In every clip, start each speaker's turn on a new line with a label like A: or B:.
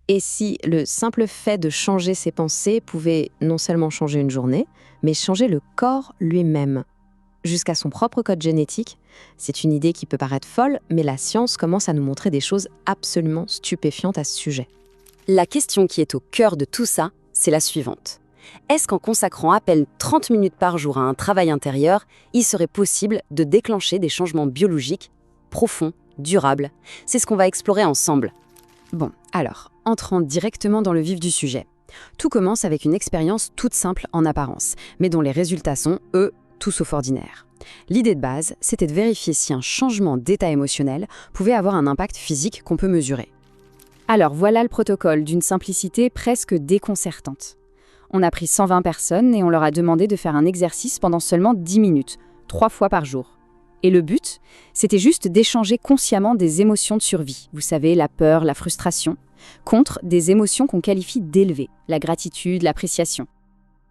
A: Et si le simple fait de changer ses pensées pouvait non seulement changer une journée, mais changer le corps lui-même, jusqu'à son propre code génétique? C'est une idée qui peut paraître folle, mais la science commence à nous montrer des choses absolument stupéfiantes à ce sujet.
B: La question qui est au cœur de tout ça, c'est la suivante. Est-ce qu'en consacrant à peine 30 minutes par jour à un travail intérieur, il serait possible de déclencher des changements biologiques profonds, durables? C'est ce qu'on va explorer ensemble.
C: Bon, alors, entrons directement dans le vif du sujet. Tout commence avec une expérience toute simple en apparence, mais dont les résultats sont, eux, tout sauf ordinaires. L'idée de base, c'était de vérifier si un changement d'état émotionnel pouvait avoir un impact physique qu'on peut mesurer. Alors voilà le protocole d'une simplicité presque déconcertante. On a pris 120 personnes et on leur a demandé de faire un exercice pendant seulement 10 minutes, 3 fois par jour. Et le but, c'était juste d'échanger consciemment des émotions de survie, vous savez, la peur, la frustration, contre des émotions qu'on qualifie d'élevées, la gratitude, l'appréciation.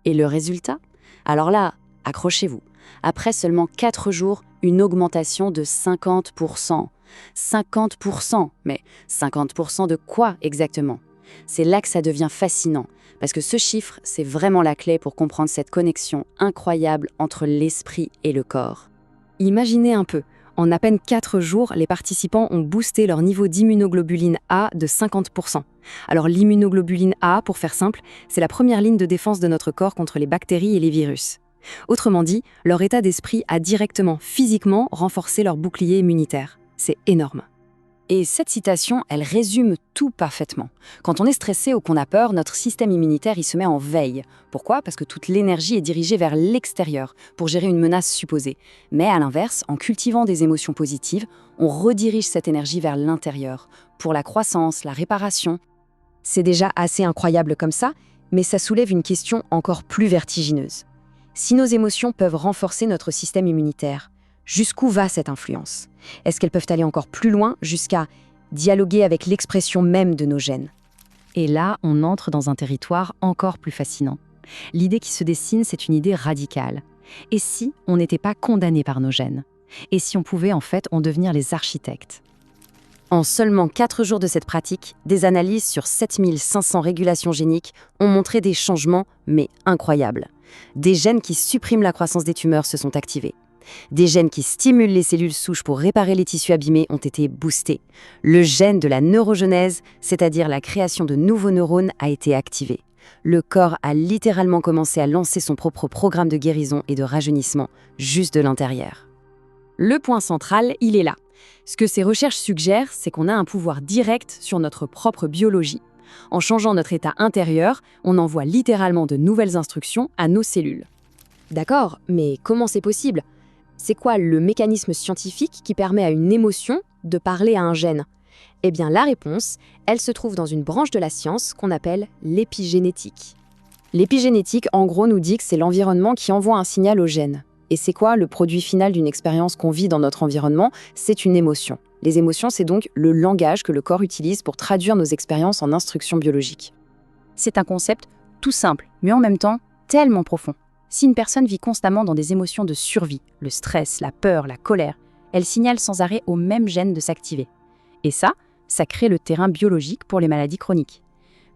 B: Et le résultat? Alors là, accrochez-vous. Après seulement 4 jours, une augmentation de 50%. 50%. Mais 50% de quoi exactement? C'est là que ça devient fascinant, parce que ce chiffre, c'est vraiment la clé pour comprendre cette connexion incroyable entre l'esprit et le corps.
C: Imaginez un peu, en à peine 4 jours, les participants ont boosté leur niveau d'immunoglobuline A de 50%. Alors l'immunoglobuline A, pour faire simple, c'est la première ligne de défense de notre corps contre les bactéries et les virus. Autrement dit, leur état d'esprit a directement, physiquement, renforcé leur bouclier immunitaire. C'est énorme. Et cette citation, elle résume tout parfaitement. Quand on est stressé ou qu'on a peur, notre système immunitaire il se met en veille. Pourquoi? Parce que toute l'énergie est dirigée vers l'extérieur pour gérer une menace supposée. Mais à l'inverse, en cultivant des émotions positives, on redirige cette énergie vers l'intérieur, pour la croissance, la réparation.
A: C'est déjà assez incroyable comme ça, mais ça soulève une question encore plus vertigineuse. Si nos émotions peuvent renforcer notre système immunitaire, jusqu'où va cette influence? Est-ce qu'elles peuvent aller encore plus loin, jusqu'à dialoguer avec l'expression même de nos gènes?
C: Et là, on entre dans un territoire encore plus fascinant. L'idée qui se dessine, c'est une idée radicale. Et si on n'était pas condamné par nos gènes? Et si on pouvait en fait en devenir les architectes?
B: En seulement 4 jours de cette pratique, des analyses sur 7500 régulations géniques ont montré des changements, mais incroyables. Des gènes qui suppriment la croissance des tumeurs se sont activés. Des gènes qui stimulent les cellules souches pour réparer les tissus abîmés ont été boostés. Le gène de la neurogenèse, c'est-à-dire la création de nouveaux neurones, a été activé. Le corps a littéralement commencé à lancer son propre programme de guérison et de rajeunissement, juste de l'intérieur.
C: Le point central, il est là. Ce que ces recherches suggèrent, c'est qu'on a un pouvoir direct sur notre propre biologie. En changeant notre état intérieur, on envoie littéralement de nouvelles instructions à nos cellules.
A: D'accord, mais comment c'est possible? C'est quoi le mécanisme scientifique qui permet à une émotion de parler à un gène? Eh bien, la réponse, elle se trouve dans une branche de la science qu'on appelle l'épigénétique.
C: L'épigénétique, en gros, nous dit que c'est l'environnement qui envoie un signal au gène. Et c'est quoi le produit final d'une expérience qu'on vit dans notre environnement? C'est une émotion. Les émotions, c'est donc le langage que le corps utilise pour traduire nos expériences en instructions biologiques. C'est un concept tout simple, mais en même temps tellement profond. Si une personne vit constamment dans des émotions de survie, le stress, la peur, la colère, elle signale sans arrêt au même gène de s'activer. Et ça crée le terrain biologique pour les maladies chroniques.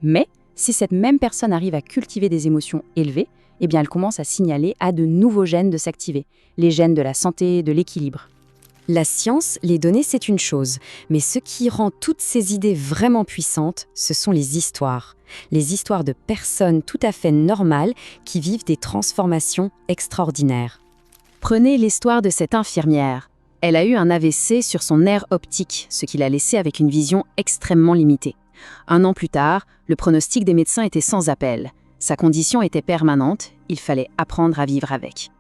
C: Mais si cette même personne arrive à cultiver des émotions élevées, eh bien elle commence à signaler à de nouveaux gènes de s'activer, les gènes de la santé, de l'équilibre.
A: La science, les données, c'est une chose, mais ce qui rend toutes ces idées vraiment puissantes, ce sont les histoires. Les histoires de personnes tout à fait normales qui vivent des transformations extraordinaires.
C: Prenez l'histoire de cette infirmière. Elle a eu un AVC sur son nerf optique, ce qui l'a laissée avec une vision extrêmement limitée. 1 an plus tard, le pronostic des médecins était sans appel. Sa condition était permanente, il fallait apprendre à vivre avec.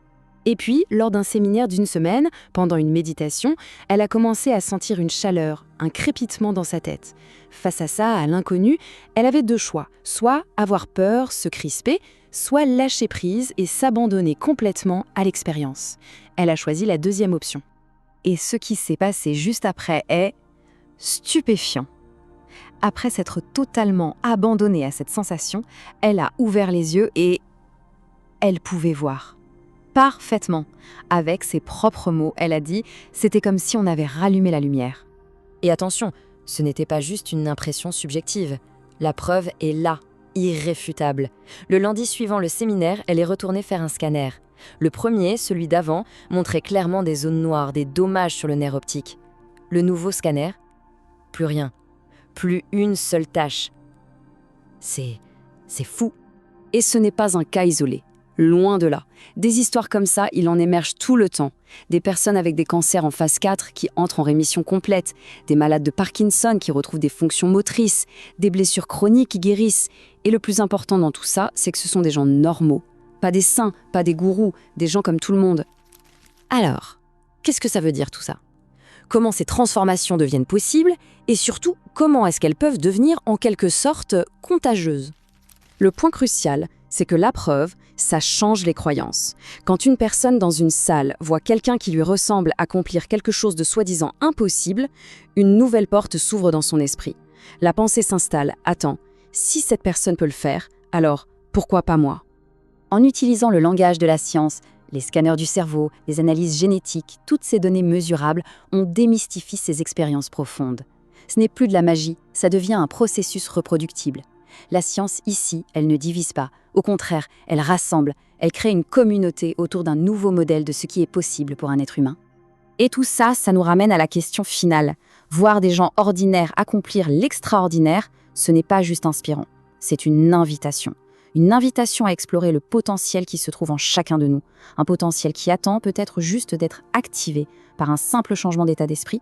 C: Et puis, lors d'un séminaire d'1 semaine, pendant une méditation, elle a commencé à sentir une chaleur, un crépitement dans sa tête. Face à ça, à l'inconnu, elle avait 2 choix, soit avoir peur, se crisper, soit lâcher prise et s'abandonner complètement à l'expérience. Elle a choisi la 2e option. Et ce qui s'est passé juste après est stupéfiant. Après s'être totalement abandonnée à cette sensation, elle a ouvert les yeux et elle pouvait voir. Parfaitement. Avec ses propres mots, elle a dit « c'était comme si on avait rallumé la lumière ».
A: Et attention, ce n'était pas juste une impression subjective. La preuve est là, irréfutable. Le lundi suivant le séminaire, elle est retournée faire un scanner. Le premier, celui d'avant, montrait clairement des zones noires, des dommages sur le nerf optique. Le nouveau scanner, plus rien. Plus une seule tache. C'est fou.
C: Et ce n'est pas un cas isolé. Loin de là. Des histoires comme ça, il en émerge tout le temps. Des personnes avec des cancers en phase 4 qui entrent en rémission complète, des malades de Parkinson qui retrouvent des fonctions motrices, des blessures chroniques qui guérissent. Et le plus important dans tout ça, c'est que ce sont des gens normaux. Pas des saints, pas des gourous, des gens comme tout le monde.
B: Alors, qu'est-ce que ça veut dire tout ça? Comment ces transformations deviennent possibles? Et surtout, comment est-ce qu'elles peuvent devenir en quelque sorte contagieuses?
C: Le point crucial, c'est que la preuve, ça change les croyances. Quand une personne dans une salle voit quelqu'un qui lui ressemble accomplir quelque chose de soi-disant impossible, une nouvelle porte s'ouvre dans son esprit. La pensée s'installe. Attends, si cette personne peut le faire, alors pourquoi pas moi?
B: En utilisant le langage de la science, les scanners du cerveau, les analyses génétiques, toutes ces données mesurables, on démystifie ces expériences profondes. Ce n'est plus de la magie, ça devient un processus reproductible. La science, ici, elle ne divise pas. Au contraire, elle rassemble, elle crée une communauté autour d'un nouveau modèle de ce qui est possible pour un être humain. Et tout ça, ça nous ramène à la question finale. Voir des gens ordinaires accomplir l'extraordinaire, ce n'est pas juste inspirant, c'est une invitation. Une invitation à explorer le potentiel qui se trouve en chacun de nous. Un potentiel qui attend peut-être juste d'être activé par un simple changement d'état d'esprit.